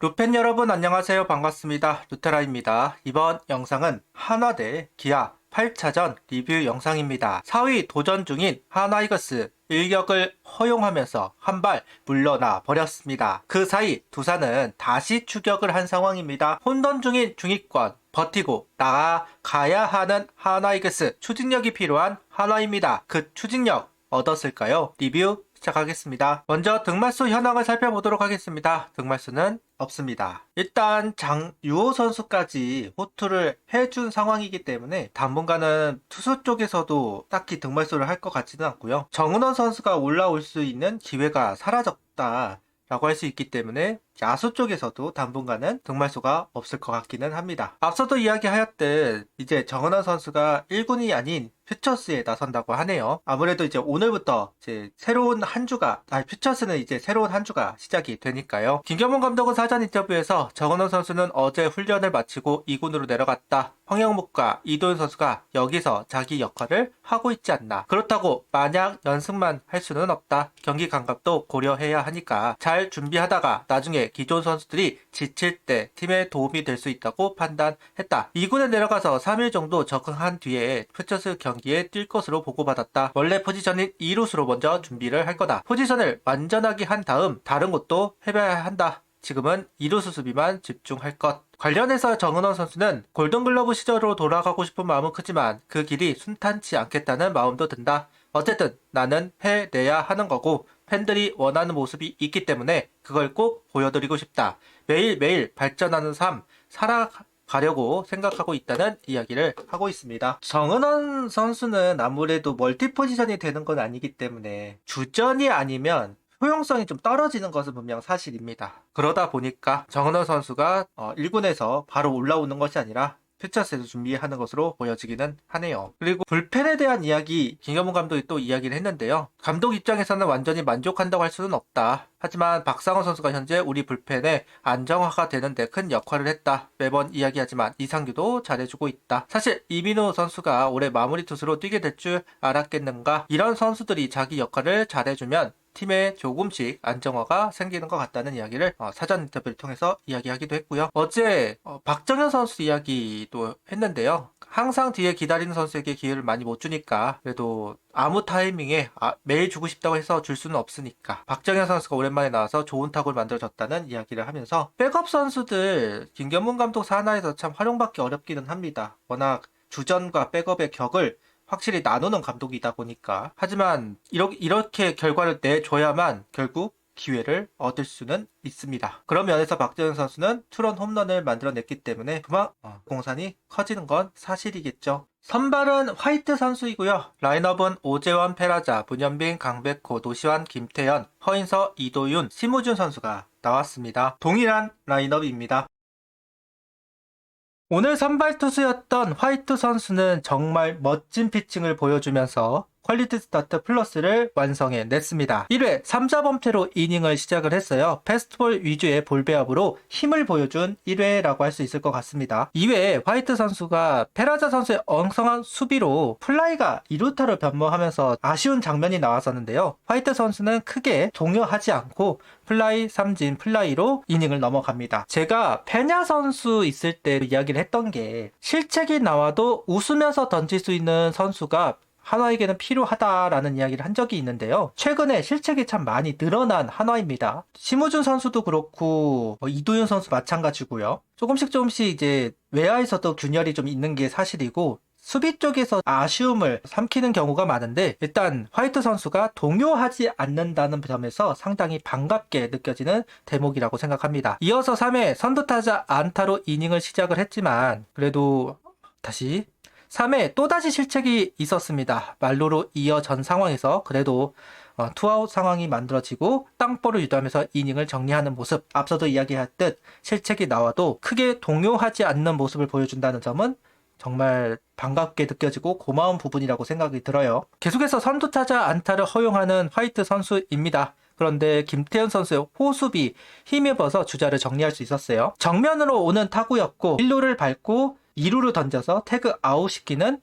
루펜 여러분 안녕하세요. 반갑습니다. 루테라입니다. 이번 영상은 한화 대 기아 8차전 리뷰 영상입니다. 4위 도전 중인 하나이글스 일격을 허용하면서 한 발 물러나 버렸습니다. 그 사이 두산은 다시 추격을 한 상황입니다. 혼돈 중인 중위권 버티고 나아가야 하는 하나이글스, 추진력이 필요한 한화입니다. 그 추진력 얻었을까요? 리뷰 시작하겠습니다. 먼저 등말수 현황을 살펴보도록 하겠습니다. 등말수는 없습니다. 일단 장유호 선수까지 호투를 해준 상황이기 때문에 당분간은 투수 쪽에서도 딱히 등말수를 할 것 같지는 않고요. 정은원 선수가 올라올 수 있는 기회가 사라졌다 라고 할 수 있기 때문에 야수 쪽에서도 당분간은 등말수가 없을 것 같기는 합니다. 앞서도 이야기하였듯 이제 정은원 선수가 1군이 아닌 퓨처스에 나선다고 하네요. 아무래도 이제 오늘부터 이제 새로운 한 주가, 퓨처스는 이제 새로운 한 주가 시작이 되니까요. 김경문 감독은 사전 인터뷰에서 정은원 선수는 어제 훈련을 마치고 2군으로 내려갔다. 황영묵과 이도현 선수가 여기서 자기 역할을 하고 있지 않나. 그렇다고 마냥 연습만 할 수는 없다. 경기 감각도 고려해야 하니까 잘 준비하다가 나중에 기존 선수들이 지칠 때 팀에 도움이 될 수 있다고 판단했다. 2군에 내려가서 3일 정도 적응한 뒤에 퓨처스 경기에 뛸 것으로 보고받았다. 원래 포지션인 2루수로 먼저 준비를 할 거다. 포지션을 완전하게 한 다음 다른 것도 해봐야 한다. 지금은 2루수 수비만 집중할 것. 관련해서 정은원 선수는 골든글러브 시절로 돌아가고 싶은 마음은 크지만 그 길이 순탄치 않겠다는 마음도 든다. 어쨌든 나는 해내야 하는 거고 팬들이 원하는 모습이 있기 때문에 그걸 꼭 보여드리고 싶다. 매일매일 발전하는 삶 살아가려고 생각하고 있다는 이야기를 하고 있습니다. 정은원 선수는 아무래도 멀티 포지션이 되는 건 아니기 때문에 주전이 아니면 효용성이 좀 떨어지는 것은 분명 사실입니다. 그러다 보니까 정은원 선수가 1군에서 바로 올라오는 것이 아니라 퓨처스에서 준비하는 것으로 보여지기는 하네요. 그리고 불펜에 대한 이야기, 김경문 감독이 또 이야기를 했는데요. 감독 입장에서는 완전히 만족한다고 할 수는 없다. 하지만 박상원 선수가 현재 우리 불펜의 안정화가 되는데 큰 역할을 했다. 매번 이야기하지만 이상규도 잘해주고 있다. 사실 이민호 선수가 올해 마무리 투수로 뛰게 될 줄 알았겠는가. 이런 선수들이 자기 역할을 잘해주면 팀에 조금씩 안정화가 생기는 것 같다는 이야기를 사전 인터뷰를 통해서 이야기하기도 했고요. 어제 박정현 선수 이야기도 했는데요. 항상 뒤에 기다리는 선수에게 기회를 많이 못 주니까 그래도 아무 타이밍에 매일 주고 싶다고 해서 줄 수는 없으니까 박정현 선수가 오랜만에 나와서 좋은 타구를 만들어줬다는 이야기를 하면서 백업 선수들 김경문 감독 산하에서 참 활용받기 어렵기는 합니다. 워낙 주전과 백업의 격을 확실히 나누는 감독이다 보니까. 하지만 이렇게 결과를 내줘야만 결국 기회를 얻을 수는 있습니다. 그런 면에서 박재현 선수는 투런 홈런을 만들어냈기 때문에 그만 공산이 커지는 건 사실이겠죠. 선발은 화이트 선수이고요. 라인업은 오재원, 페라자, 문현빈, 강백호, 노시환, 김태현, 허인서, 이도윤, 심우준 선수가 나왔습니다. 동일한 라인업입니다. 오늘 선발 투수였던 화이트 선수는 정말 멋진 피칭을 보여주면서 퀄리티 스타트 플러스를 완성해냈습니다. 1회 3자범퇴로 이닝을 시작을 했어요. 패스트볼 위주의 볼배합으로 힘을 보여준 1회라고 할 수 있을 것 같습니다. 2회에 화이트 선수가 페라자 선수의 엉성한 수비로 플라이가 2루타로 변모하면서 아쉬운 장면이 나왔었는데요. 화이트 선수는 크게 동요하지 않고 플라이 삼진 플라이로 이닝을 넘어갑니다. 제가 페냐 선수 있을 때 이야기를 했던 게 실책이 나와도 웃으면서 던질 수 있는 선수가 한화에게는 필요하다라는 이야기를 한 적이 있는데요. 최근에 실책이 참 많이 늘어난 한화입니다. 심우준 선수도 그렇고 이도윤 선수 마찬가지고요. 조금씩 이제 외야에서도 균열이 좀 있는 게 사실이고 수비 쪽에서 아쉬움을 삼키는 경우가 많은데 일단 화이트 선수가 동요하지 않는다는 점에서 상당히 반갑게 느껴지는 대목이라고 생각합니다. 이어서 3회 선두타자 안타로 이닝을 시작을 했지만 그래도 다시 3회 또다시 실책이 있었습니다. 말로로 이어전 상황에서 그래도 투아웃 상황이 만들어지고 땅볼을 유도하면서 이닝을 정리하는 모습, 앞서도 이야기했듯 실책이 나와도 크게 동요하지 않는 모습을 보여준다는 점은 정말 반갑게 느껴지고 고마운 부분이라고 생각이 들어요. 계속해서 선두타자 안타를 허용하는 화이트 선수입니다. 그런데 김태현 선수의 호수비 힘입어서 주자를 정리할 수 있었어요. 정면으로 오는 타구였고 1루를 밟고 2루를 던져서 태그 아웃 시키는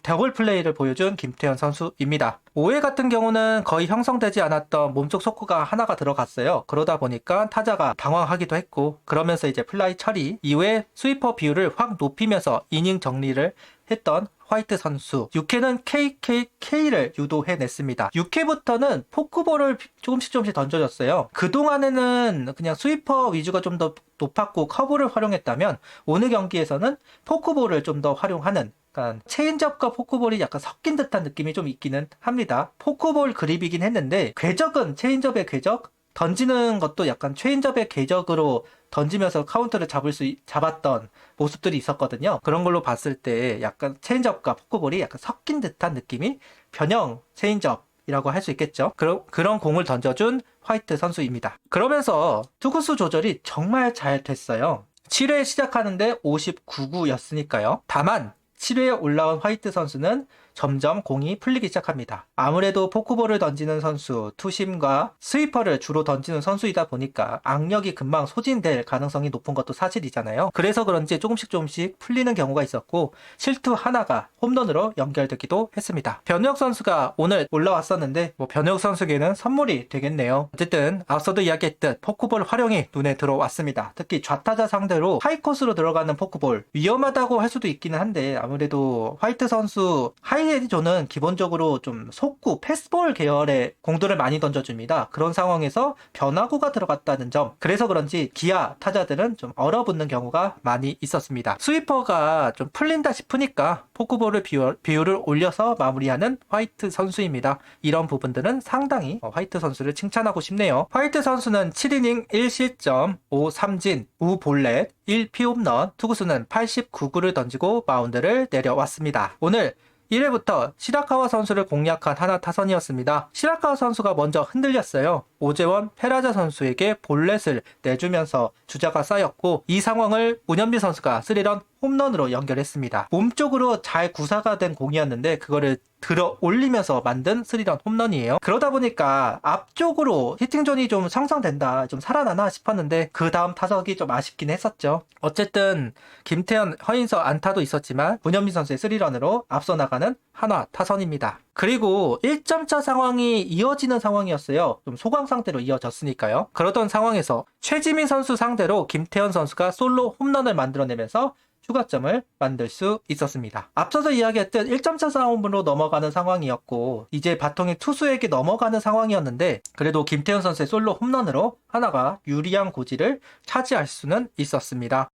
벽을 플레이를 보여준 김태현 선수입니다. 5회 같은 경우는 거의 형성되지 않았던 몸쪽 속구가 하나가 들어갔어요. 그러다 보니까 타자가 당황하기도 했고, 그러면서 이제 플라이 처리 이후에 스위퍼 비율을 확 높이면서 이닝 정리를 했던 화이트 선수. 6회는 KKK를 유도해냈습니다. 6회부터는 포크볼을 조금씩 던져줬어요. 그동안에는 그냥 스위퍼 위주가 좀 더 높았고 커브를 활용했다면 오늘 경기에서는 포크볼을 좀 더 활용하는, 약간 체인지업과 포크볼이 약간 섞인 듯한 느낌이 좀 있기는 합니다. 포크볼 그립이긴 했는데 궤적은 체인지업의 궤적, 던지는 것도 약간 체인지업의 궤적으로 던지면서 카운트를 잡았던 모습들이 있었거든요. 그런 걸로 봤을 때 약간 체인지업과 포크볼이 약간 섞인 듯한 느낌이 변형 체인지업이라고 할 수 있겠죠. 그런 공을 던져준 화이트 선수입니다. 그러면서 투구수 조절이 정말 잘 됐어요. 7회 시작하는데 59구였으니까요. 다만 7회에 올라온 화이트 선수는 점점 공이 풀리기 시작합니다. 아무래도 포크볼을 던지는 선수, 투심과 스위퍼를 주로 던지는 선수이다 보니까 악력이 금방 소진될 가능성이 높은 것도 사실이잖아요. 그래서 그런지 조금씩 풀리는 경우가 있었고 실투 하나가 홈런으로 연결되기도 했습니다. 변혁 선수가 오늘 올라왔었는데 변혁 선수에게는 선물이 되겠네요. 어쨌든 앞서도 이야기했듯 포크볼 활용이 눈에 들어왔습니다. 특히 좌타자 상대로 하이코스로 들어가는 포크볼, 위험하다고 할 수도 있기는 한데 아무래도 화이트 선수 하이에디존은 기본적으로 좀 속구, 패스볼 계열의 공들을 많이 던져줍니다. 그런 상황에서 변화구가 들어갔다는 점, 그래서 그런지 기아 타자들은 좀 얼어붙는 경우가 많이 있었습니다. 스위퍼가 좀 풀린다 싶으니까 포크볼을 비율을 올려서 마무리하는 화이트 선수입니다. 이런 부분들은 상당히 화이트 선수를 칭찬하고 싶네요. 화이트 선수는 7이닝 1실점, 5삼진, 우볼넷, 1피홈런, 투구수는 89구를 던지고 마운드를 내려왔습니다. 오늘 1회부터 시라카와 선수를 공략한 하나 타선이었습니다. 시라카와 선수가 먼저 흔들렸어요. 오재원, 페라자 선수에게 볼넷을 내주면서 주자가 쌓였고 이 상황을 문현비 선수가 3런 홈런으로 연결했습니다. 몸쪽으로 잘 구사가 된 공이었는데 그거를 들어 올리면서 만든 3런 홈런이에요. 그러다 보니까 앞쪽으로 히팅존이 좀 상상된다, 좀 살아나나 싶었는데 그 다음 타석이 좀 아쉽긴 했었죠. 어쨌든 김태현, 허인서 안타도 있었지만 문현비 선수의 3런으로 앞서 나가는 한화 타선입니다. 그리고 1점차 상황이 이어지는 상황이었어요. 좀 소강 상태로 이어졌으니까요. 그러던 상황에서 최지민 선수 상대로 김태현 선수가 솔로 홈런을 만들어내면서 추가점을 만들 수 있었습니다. 앞서서 이야기했던 1점차 싸움으로 넘어가는 상황이었고 이제 바통이 투수에게 넘어가는 상황이었는데 그래도 김태현 선수의 솔로 홈런으로 하나가 유리한 고지를 차지할 수는 있었습니다.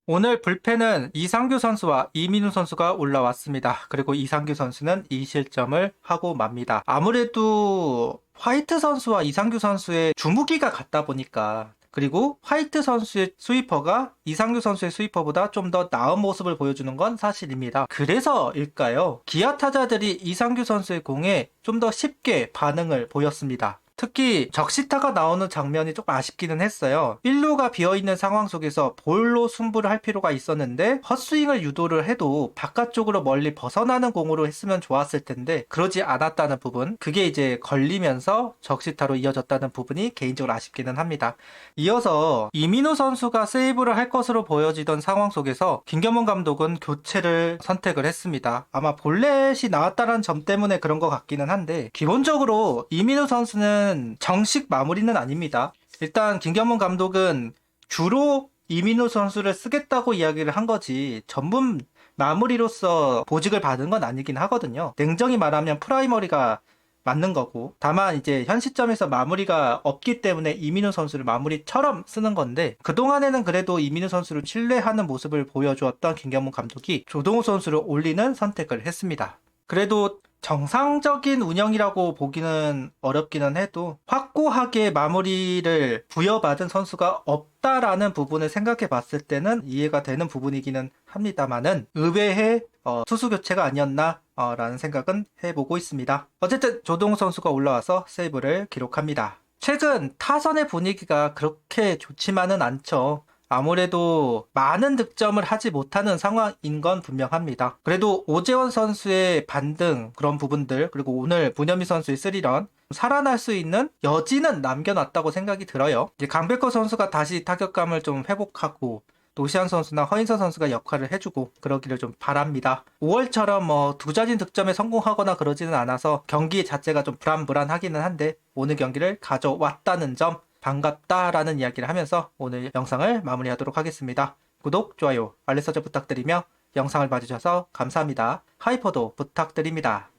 오늘 불펜은 이상규 선수와 이민우 선수가 올라왔습니다. 그리고 이상규 선수는 2실점을 하고 맙니다. 아무래도 화이트 선수와 이상규 선수의 주무기가 같다 보니까, 그리고 화이트 선수의 스위퍼가 이상규 선수의 스위퍼보다 좀 더 나은 모습을 보여주는 건 사실입니다. 그래서일까요? 기아 타자들이 이상규 선수의 공에 좀 더 쉽게 반응을 보였습니다. 특히 적시타가 나오는 장면이 조금 아쉽기는 했어요. 1루가 비어있는 상황 속에서 볼로 승부를 할 필요가 있었는데 헛스윙을 유도를 해도 바깥쪽으로 멀리 벗어나는 공으로 했으면 좋았을 텐데 그러지 않았다는 부분, 그게 이제 걸리면서 적시타로 이어졌다는 부분이 개인적으로 아쉽기는 합니다. 이어서 이민우 선수가 세이브를 할 것으로 보여지던 상황 속에서 김경문 감독은 교체를 선택을 했습니다. 아마 볼넷이 나왔다는 점 때문에 그런 것 같기는 한데 기본적으로 이민우 선수는 정식 마무리는 아닙니다. 일단 김경문 감독은 주로 이민우 선수를 쓰겠다고 이야기를 한 거지 전문 마무리로서 보직을 받은 건 아니긴 하거든요. 냉정히 말하면 프라이머리가 맞는 거고, 다만 이제 현 시점에서 마무리가 없기 때문에 이민우 선수를 마무리처럼 쓰는 건데 그동안에는 그래도 이민우 선수를 신뢰하는 모습을 보여주었던 김경문 감독이 조동우 선수를 올리는 선택을 했습니다. 그래도 정상적인 운영이라고 보기는 어렵기는 해도 확고하게 마무리를 부여받은 선수가 없다라는 부분을 생각해 봤을 때는 이해가 되는 부분이기는 합니다만은 의외의 투수 교체가 아니었나 라는 생각은 해보고 있습니다. 어쨌든 조동우 선수가 올라와서 세이브를 기록합니다. 최근 타선의 분위기가 그렇게 좋지만은 않죠. 아무래도 많은 득점을 하지 못하는 상황인 건 분명합니다. 그래도 오재원 선수의 반등, 그런 부분들, 그리고 오늘 문현미 선수의 3런 살아날 수 있는 여지는 남겨놨다고 생각이 들어요. 이제 강백호 선수가 다시 타격감을 좀 회복하고 노시안 선수나 허인서 선수가 역할을 해주고 그러기를 좀 바랍니다. 5월처럼 뭐 두자진 득점에 성공하거나 그러지는 않아서 경기 자체가 좀 불안불안하기는 한데 오늘 경기를 가져왔다는 점 반갑다라는 이야기를 하면서 오늘 영상을 마무리하도록 하겠습니다. 구독, 좋아요, 알림 설정 부탁드리며 영상을 봐주셔서 감사합니다. 하이퍼도 부탁드립니다.